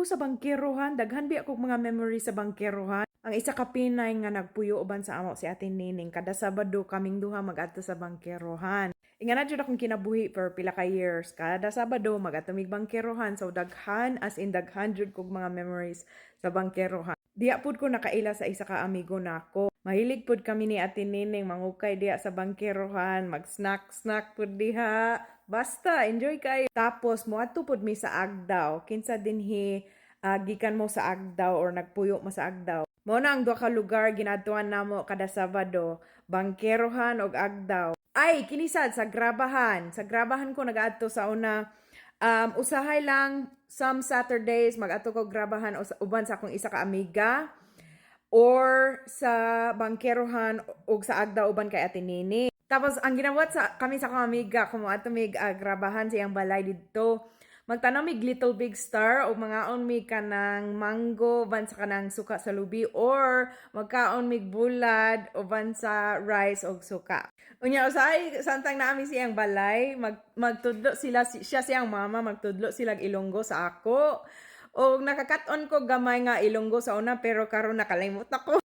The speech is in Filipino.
ko sa bangkerohan, daghan bi ako mga memory sa bangkerohan. Ang isa ka Pinay nga nagpuyo uban sa amo si Ate Nining, kada Sabado kaming duha mag-adto sa bangkerohan. Ingana jud akong kinabuhi for pila ka years. Kada Sabado mag-adto mig bangkerohan, so daghan as in daghan jud kog mga memories sa bangkerohan. Diya pud ko nakaila sa isa ka amigo nako. Mahilig pud kami ni Ate Nining mangukay diya sa bangkerohan, mag-snack pud diha. Basta enjoy kayo. Tapos moadto pud mi sa Agdaw. Kinsa dinhi gikan mo sa Agdaw or nagpuyo mo sa Agdaw. Mao na ang duha ka lugar ginadtuan namo kada Sabado, bangkerohan ug Agdaw. Ay, kinisad sa Grabahan. Sa Grabahan ko nag-adto sa una. Usahay lang some Saturdays mag-adto ko Grabahan uban sa akong isa ka amiga or sa bangkerohan ug sa Agdaw uban kay Ate Nini. Tapos ang ginawat sa kami sa akong amiga kung ato mig Grabahan sa iyang balay didto. Magtanong mig Little Big Star o mangaon mig kanang mango ban sa kanang suka sa lubi or magkaon mig bulad o ban sa rice o suka. Unya usay samtang naami siyang balay, magtudlo sila siya siyang mama magtudlo sila Ilonggo sa ako. O nakakat-on ko gamay nga Ilonggo sa una pero karon nakalimot ako.